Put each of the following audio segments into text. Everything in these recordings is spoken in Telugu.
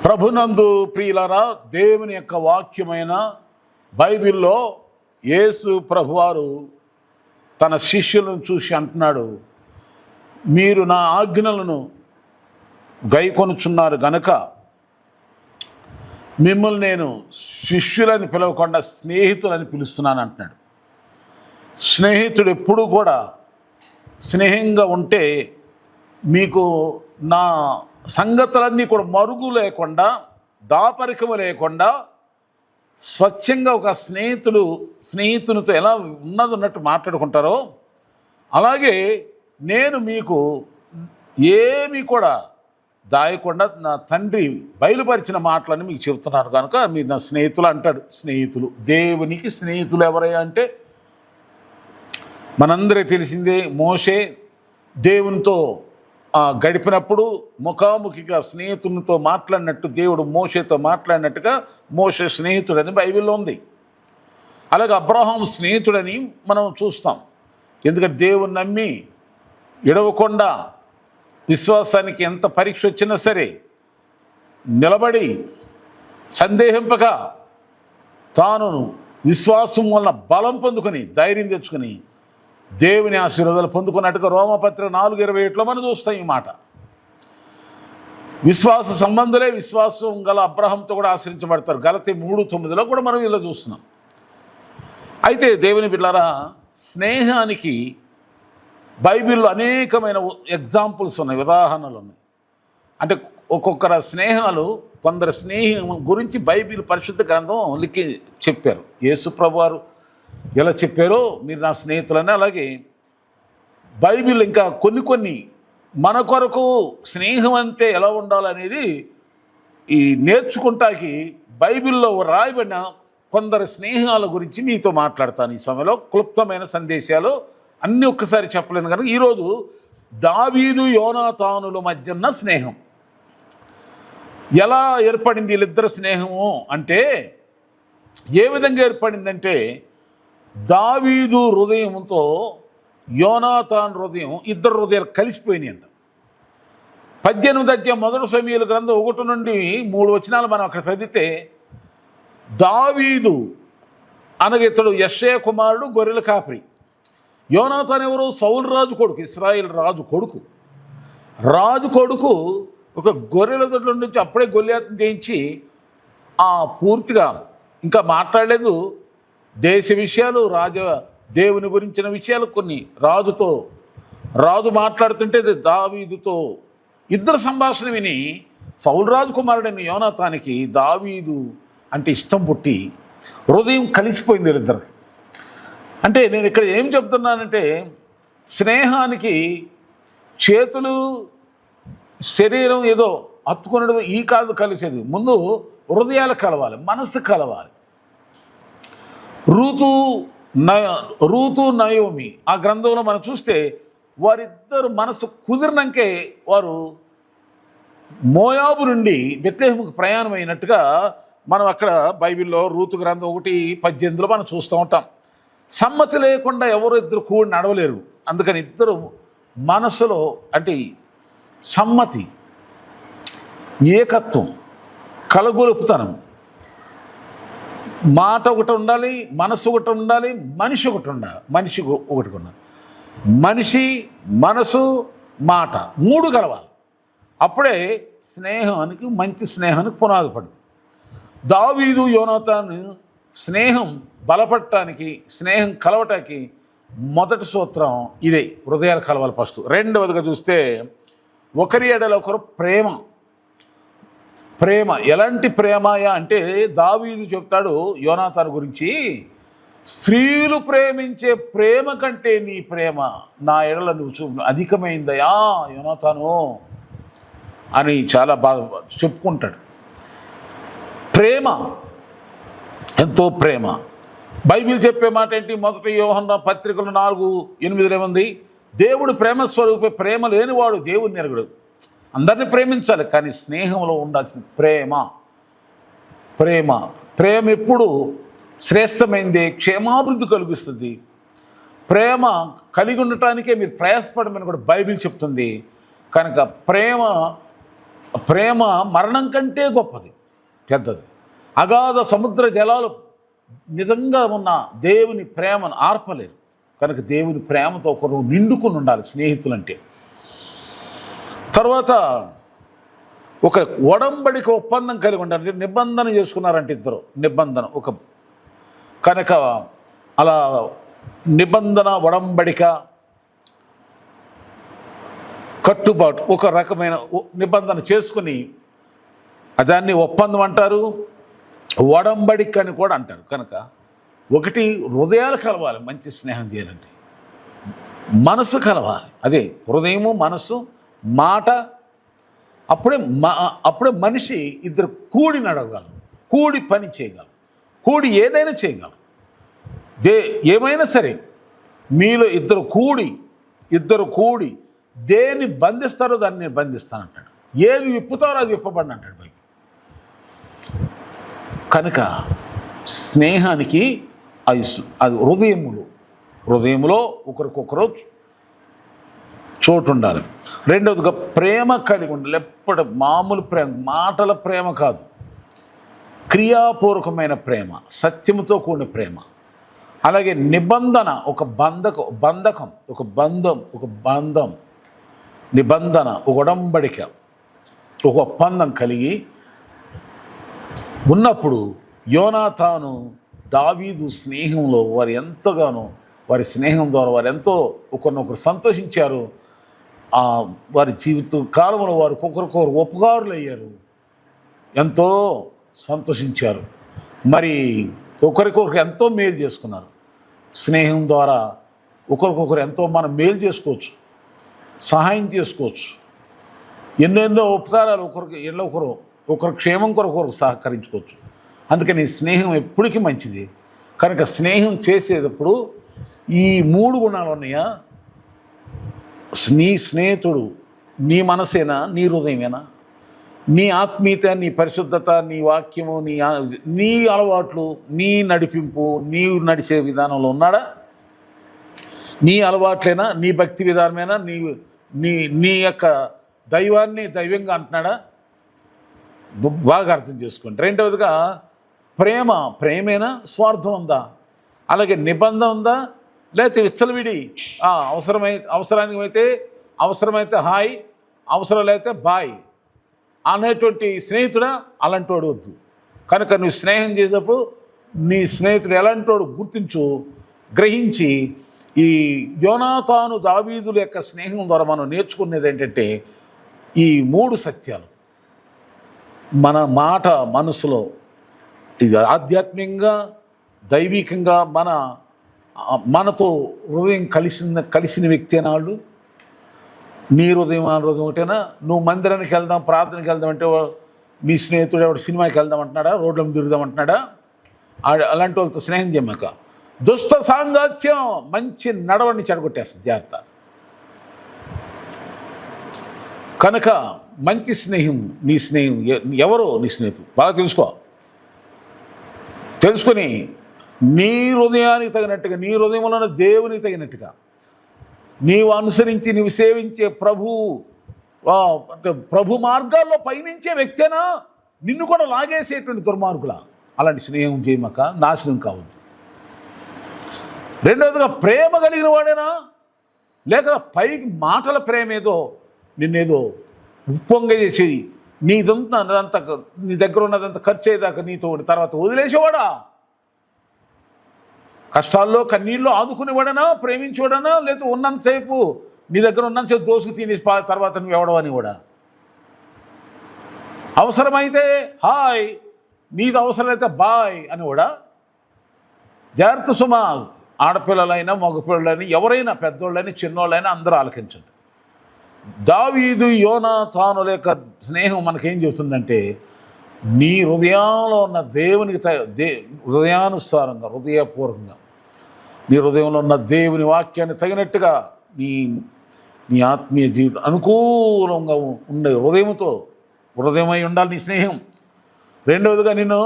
ప్రభునందు ప్రియులారా, దేవుని యొక్క వాక్యమైన బైబిల్లో యేసు ప్రభువారు తన శిష్యులను చూసి అంటున్నాడు, మీరు నా ఆజ్ఞలను గైకొనుచున్నారు గనుక మిమ్మల్ని నేను శిష్యులని పిలవకుండా స్నేహితులని పిలుస్తున్నాను అంటున్నాడు. స్నేహితుడు ఎప్పుడు కూడా స్నేహంగా ఉంటే మీకు నా సంగతులన్నీ కూడా మరుగు లేకుండా, దాపరికము లేకుండా స్వచ్ఛంగా ఒక స్నేహితునితో ఎలా ఉన్నట్టు మాట్లాడుకుంటారో, అలాగే నేను మీకు ఏమీ కూడా దాయకుండా నా తండ్రి బయలుపరిచిన మాటలని మీకు చెబుతున్నారు కనుక మీరు నా స్నేహితులు అంటాడు. స్నేహితులు, దేవునికి స్నేహితులు ఎవరయ్యా అంటే మనందరికీ తెలిసిందే. మోషే దేవునితో గడిపినప్పుడు ముఖాముఖిగా స్నేహితునితో మాట్లాడినట్టు దేవుడు మోషేతో మాట్లాడినట్టుగా మోషే స్నేహితుడని బైబిల్లో ఉంది. అలాగే అబ్రహాం స్నేహితుడని మనం చూస్తాం. ఎందుకంటే దేవుని నమ్మి ఎడవకుండా విశ్వాసానికి ఎంత పరీక్ష వచ్చినా సరే నిలబడి సందేహింపక తాను విశ్వాసం వలన బలం పొందుకొని ధైర్యం తెచ్చుకొని దేవుని ఆశీర్వాదాలు పొందుకున్నట్టుగా రోమపత్రిక 4:28 మనం చూస్తాం ఈ మాట. విశ్వాస సంబంధులే విశ్వాసం గల అబ్రహాంతో కూడా ఆశ్రయించబడతారు. గలతీ 3:9 కూడా మనం ఇలా చూస్తున్నాం. అయితే దేవుని బిడ్డలారా, స్నేహానికి బైబిల్లో అనేకమైన ఎగ్జాంపుల్స్ ఉన్నాయి, ఉదాహరణలు ఉన్నాయి. అంటే ఒక్కొక్కరు స్నేహాలు, కొందరు స్నేహం గురించి బైబిల్ పరిశుద్ధ గ్రంథం లిఖి చెప్పారు. యేసు ప్రభువారు ఎలా చెప్పారో మీరు నా స్నేహితులని, అలాగే బైబిల్ ఇంకా కొన్ని మన కొరకు స్నేహం అంటే ఎలా ఉండాలనేది ఈ నేర్చుకుంటాకి బైబిల్లో రాయబడిన కొందరు స్నేహాల గురించి మీతో మాట్లాడతాను ఈ సమయంలో. క్లుప్తమైన సందేశాలు అన్నీ ఒక్కసారి చెప్పలేను కనుక ఈరోజు దావీదు యోనాతానుల మధ్య ఉన్న స్నేహం ఎలా ఏర్పడింది, వీళ్ళిద్దరు స్నేహము అంటే ఏ విధంగా ఏర్పడిందంటే, దావీదు హృదయంతో యోనాతాను హృదయం, ఇద్దరు హృదయాలు కలిసిపోయినాయి అంట. 18 అధ్యాయం 1 సమూయేలు గ్రంథం 1 నుండి 3 వచనాలు మనం అక్కడ చదివితే, దావీదు అనగా ఇతడు యెష్షయి కుమారుడు, గొర్రెల కాపరి. యోనాతాను ఎవరు? సౌలు రాజు కొడుకు, ఇశ్రాయేల్ రాజు కొడుకు ఒక గొర్రెల దొడ్ల నుంచి అప్పుడే గొల్యాతను జయించి పూర్తిగా ఇంకా మాట్లాడలేదు. దేశ విషయాలు, దేవుని గురించిన విషయాలు కొన్ని రాజు మాట్లాడుతుంటే దావీదుతో ఇద్దరు సంభాషణ విని సౌలు రాజు కుమారుడైన యోనాతానికి దావీదు అంటే ఇష్టం పుట్టి హృదయం కలిసిపోయింది వీళ్ళిద్దరికి. అంటే నేను ఇక్కడ ఏం చెప్తున్నానంటే, స్నేహానికి చేతులు శరీరం ఏదో హత్తుకున్నది ఈ కాదు కలిసేది, ముందు హృదయాలు కలవాలి, మనసు కలవాలి. రూతు నయోమి ఆ గ్రంథంలో మనం చూస్తే వారిద్దరు మనసు కుదిరినాకే వారు మోయాబు నుండి బెత్లెహేముకు ప్రయాణం అయినట్టుగా మనం అక్కడ బైబిల్లో రూతు గ్రంథం 1:18 మనం చూస్తూ ఉంటాం. సమ్మతి లేకుండా ఎవరు ఇద్దరు కూడి నడవలేరు. అందుకని ఇద్దరు మనసులో అంటే సమ్మతి, ఏకత్వం, కలగొలుపుతనం, మాట ఒకటి ఉండాలి, మనసు ఒకటి ఉండాలి, మనిషి ఒకటి ఉండాలి. మనిషి, మనసు, మాట 3 కలవాలి. అప్పుడే స్నేహానికి, మంచి స్నేహానికి పునాది పడుతుంది. దావీదు యోనాతాను స్నేహం బలపడటానికి, స్నేహం కలవటానికి మొదటి సూత్రం ఇదే, హృదయాలు కలవాలి ఫస్ట్. రెండవదిగా చూస్తే ఒకరి ఎడల ఒకరు ప్రేమ. ఎలాంటి ప్రేమయా అంటే దావీదు చెప్తాడు యోనాతాను గురించి, స్త్రీలు ప్రేమించే ప్రేమ కంటే నీ ప్రేమ నా ఎడల నువ్వు అధికమైందయా యోనాతాను అని చాలా బాగా చెప్పుకుంటాడు. ప్రేమ, ఎంతో ప్రేమ. బైబిల్ చెప్పే మాట ఏంటి? 1 యోహన్న పత్రికలు 4:8 ఏముంది? దేవుడు ప్రేమ స్వరూపే, ప్రేమ లేనివాడు దేవుని ఎరుగడు. అందరినీ ప్రేమించాలి, కానీ స్నేహంలో ఉండాల్సిన ప్రేమ ఎప్పుడు శ్రేష్టమైంది, క్షేమాభివృద్ధి కలిగిస్తుంది. ప్రేమ కలిగి ఉండటానికే మీరు ప్రయాసపడమని కూడా బైబిల్ చెప్తుంది. కనుక ప్రేమ ప్రేమ మరణం కంటే గొప్పది, పెద్దది. అగాధ సముద్ర జలాలు నిజంగా ఉన్న దేవుని ప్రేమను ఆర్పలేరు. కనుక దేవుని ప్రేమతో ఒకరు నిండుకుని ఉండాలి స్నేహితులంటే. తర్వాత ఒక ఒడంబడిక ఒప్పందం కలిగి ఉండాలి. నిబంధన చేసుకున్నారంటే ఇద్దరు నిబంధన ఒక కనుక అలా నిబంధన ఒడంబడిక కట్టుబాటు ఒక రకమైన నిబంధన చేసుకుని దాన్ని ఒప్పందం అంటారు, ఒడంబడిక అని కూడా అంటారు. కనుక ఒకటి హృదయాలు కలవాలి. మంచి స్నేహం చేయాలంటే మనసు కలవాలి. అదే హృదయము మనసు మాట. అప్పుడే మనిషి ఇద్దరు కూడి నడవగలరు, కూడి పని చేయగలరు, కూడి ఏదైనా చేయగలరు. ఏమైనా సరే మీలో ఇద్దరు కూడి దేన్ని బంధిస్తారో దాన్ని నేను బంధిస్తానంటాడు. ఏది విప్పుతారో అది విప్పబడిన అంటాడు బైబిల్. కనుక స్నేహానికి అది హృదయములో ఒకరికొకరు చోటు ఉండాలి. రెండవదిగా ప్రేమ కలిగి ఉండాలి. ఎప్పుడు మామూలు ప్రేమ, మాటల ప్రేమ కాదు, క్రియాపూర్వకమైన ప్రేమ, సత్యముతో కూడిన ప్రేమ. అలాగే నిబంధన, ఒక బంధకం, ఒక బంధం, నిబంధన, ఒక ఒడంబడిక, ఒక ఒప్పందం కలిగి ఉన్నప్పుడు యోనాతాను దావీదు స్నేహంలో వారి స్నేహం ద్వారా వారు ఎంతో ఒకరినొకరు సంతోషించారు. వారి జీవిత కాలంలో వారు ఒకరికొకరు ఉపకారులు అయ్యారు, ఎంతో సంతోషించారు. మరి ఒకరికొకరు ఎంతో మేలు చేసుకున్నారు. స్నేహం ద్వారా ఒకరికొకరు ఎంతో మనం మేలు చేసుకోవచ్చు, సహాయం చేసుకోవచ్చు. ఎన్నెన్నో ఉపకారాలు ఒకరి క్షేమం కొరకు సహకరించుకోవచ్చు. అందుకని స్నేహం ఎప్పటికీ మంచిది. కనుక స్నేహం చేసేటప్పుడు ఈ 3 గుణాలు ఉన్నాయా? నీ స్నేహితుడు నీ మనసేనా, నీ హృదయమేనా, నీ ఆత్మీయత, నీ పరిశుద్ధత, నీ వాక్యము, నీ అలవాట్లు, నీ నడిపింపు, నీవు నడిచే విధానంలో ఉన్నాడా? నీ అలవాట్లేనా, నీ భక్తి విధానమేనా, నీ యొక్క దైవాన్ని దైవంగా అంటున్నాడా? బాగా అర్థం చేసుకోండి. రెండవదిగా ప్రేమేనా, స్వార్థం ఉందా? అలాగే నిబంధన ఉందా, లేకపోతే విచ్చలవిడి అవసరమైతే హాయ్, అవసరం లేకపోతే బాయ్ అనేటువంటి స్నేహితుడా? అలాంటి వాడు వద్దు. కనుక నువ్వు స్నేహం చేసేటప్పుడు నీ స్నేహితుడు ఎలాంటి గుర్తించు, గ్రహించి. ఈ యోనాతాను దావీదుల యొక్క స్నేహం ద్వారా మనం నేర్చుకునేది ఏంటంటే ఈ 3 సత్యాలు. మన మాట మనసులో ఇది ఆధ్యాత్మికంగా దైవికంగా మనతో హృదయం కలిసిన వ్యక్తి అన్నాడు. నీ హృదయం ఒకటేనా? నువ్వు మందిరానికి వెళ్దాం, ప్రార్థనకి వెళ్దాం అంటే నీ స్నేహితుడు ఎవడు సినిమాకి వెళ్దాం అంటున్నాడా, రోడ్ల మీద తిరుగుదాం అంటున్నాడా? అలాంటి వాళ్ళతో స్నేహం చేయమాక. దుష్ట సాంగత్యం మంచి నడవడిని చెడగొట్టేస్తుంది, జాగ్రత్త. కనుక మంచి స్నేహం, నీ స్నేహం ఎవరో నీ స్నేహితుడు బాగా తెలుసుకొని నీ హృదయానికి తగినట్టుగా, నీ హృదయంలో ఉన్న దేవునికి తగినట్టుగా నీవు అనుసరించి నీవు సేవించే ప్రభు మార్గాల్లో పయనించే వ్యక్తేనా, నిన్ను కూడా లాగేసేటువంటి దుర్మార్గులా? అలాంటి స్నేహం చేయమాక, నాశనం కావద్దు. రెండవదిగా ప్రేమ కలిగిన వాడేనా, లేక పైకి మాటల ప్రేమ ఏదో నిన్నేదో ఉప్పొంగ చేసి నీ దగ్గర ఉన్నదంతా ఖర్చు అయ్యేదాకా నీతో తర్వాత వదిలేసేవాడా? కష్టాల్లో కన్నీళ్ళు ఆదుకునేవాడనా, ప్రేమించేవాడనా, లేకపోతే ఉన్నంతసేపు నీ దగ్గర ఉన్నంతసేపు దోసుకు తిని తర్వాత నువ్వు ఎవడవని కూడా? అవసరమైతే హాయ్, నీది అవసరమైతే బాయ్ అని కూడా? జాగ్రత్త సుమా. ఆడపిల్లలైనా మగపిల్లలైనా ఎవరైనా పెద్దోళ్ళైనా చిన్నోళ్ళైనా అందరూ ఆలకించండి. దావీదు యోనాతానుల యొక్క స్నేహం మనకేం చెబుతుందంటే నీ హృదయంలో ఉన్న దేవునికి హృదయానుసారంగా, హృదయపూర్వకంగా నీ హృదయంలో ఉన్న దేవుని వాక్యాన్ని తగినట్టుగా నీ ఆత్మీయ జీవితం అనుకూలంగా ఉండే హృదయమై ఉండాలి నీ స్నేహం. రెండవదిగా నిన్ను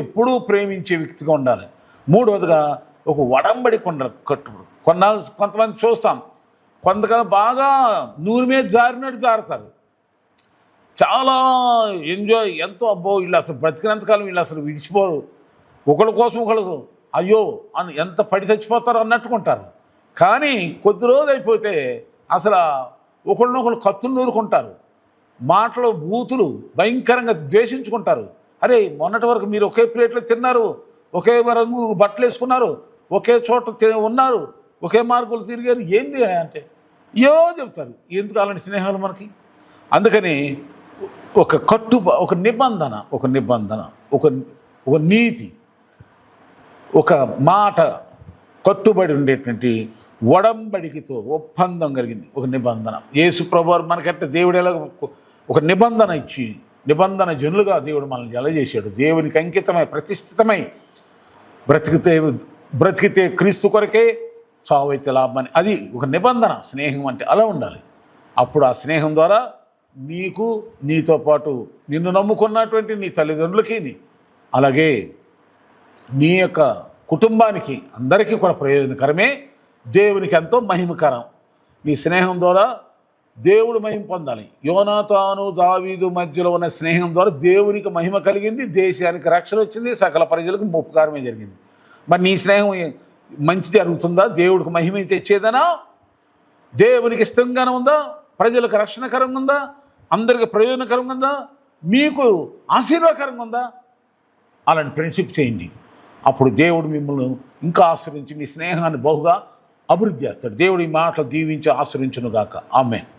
ఎప్పుడూ ప్రేమించే వ్యక్తిగా ఉండాలి. మూడవదిగా ఒక ఒడంబడి కొంతమంది చూస్తాం, కొంతకాలం బాగా నూనె మీద జారినట్టు జారుతారు. చాలా ఎంజాయ్, ఎంతో అబ్బో వీళ్ళు అసలు బ్రతికినంతకాలం వీళ్ళు అసలు విడిచిపోరు, ఒకళ్ళ కోసం ఒకళ్ళు అయ్యో అని ఎంత పడి చచ్చిపోతారో అన్నట్టుకుంటారు. కానీ కొద్ది రోజులు అయిపోతే అసలు ఒకళ్ళనొకళ్ళు కత్తులు నూరుకుంటారు, మాటలు బూతులు భయంకరంగా ద్వేషించుకుంటారు. అరే మొన్నటి వరకు మీరు ఒకే ప్లేట్లో తిన్నారు, ఒకే రంగు బట్టలు వేసుకున్నారు, ఒకే చోట ఉన్నారు, ఒకే మార్గంలో తిరిగారు, ఏంది అంటే అయ్యో చెప్తారు. ఎందుకు అలాంటి స్నేహాలు మనకి? అందుకని ఒక నిబంధన, ఒక నీతి, ఒక మాట కట్టుబడి ఉండేటువంటి ఒడంబడికతో ఒప్పందం కలిగింది ఒక నిబంధన. యేసు ప్రభువారు మనకంటే దేవుడు ఎలా ఒక నిబంధన ఇచ్చి నిబంధన జనులుగా దేవుడు మనల్ని ఎలా చేశాడు. దేవునికి అంకితమై ప్రతిష్ఠితమై బ్రతికితే క్రీస్తు కొరకే, చావైతే లాభమని, అది ఒక నిబంధన. స్నేహం అంటే అలా ఉండాలి. అప్పుడు ఆ స్నేహం ద్వారా నీకు, నీతో పాటు నిన్ను నమ్ముకున్నటువంటి నీ తల్లిదండ్రులకి, అలాగే నీ యొక్క కుటుంబానికి, అందరికీ కూడా ప్రయోజనకరమే, దేవునికి ఎంతో మహిమకరం. నీ స్నేహం ద్వారా దేవుడు మహిమ పొందాలి. యోనాతాను దావీదు మధ్యలో ఉన్న స్నేహం ద్వారా దేవునికి మహిమ కలిగింది, దేశానికి రక్షణ వచ్చింది, సకల ప్రజలకు ఉపకారమే జరిగింది. మరి నీ స్నేహం మంచిది అడుగుతుందా? దేవుడికి మహిమ తెచ్చేదనా? దేవునికి ఇష్టంగానే ఉందా? ప్రజలకు రక్షణకరంగా ఉందా? అందరికి ప్రయోజనకరంగా ఉందా? మీకు ఆశీర్వాదకరంగా ఉందా? అలాంటి ఫ్రెండ్షిప్ చేయండి. అప్పుడు దేవుడు మిమ్మల్ని ఇంకా ఆశ్రయించి మీ స్నేహాన్ని బహుగా అభివృద్ధి చేస్తాడు. దేవుడు ఈ మాటలు దీవించి ఆశ్రయించునుగాక. ఆమేన్.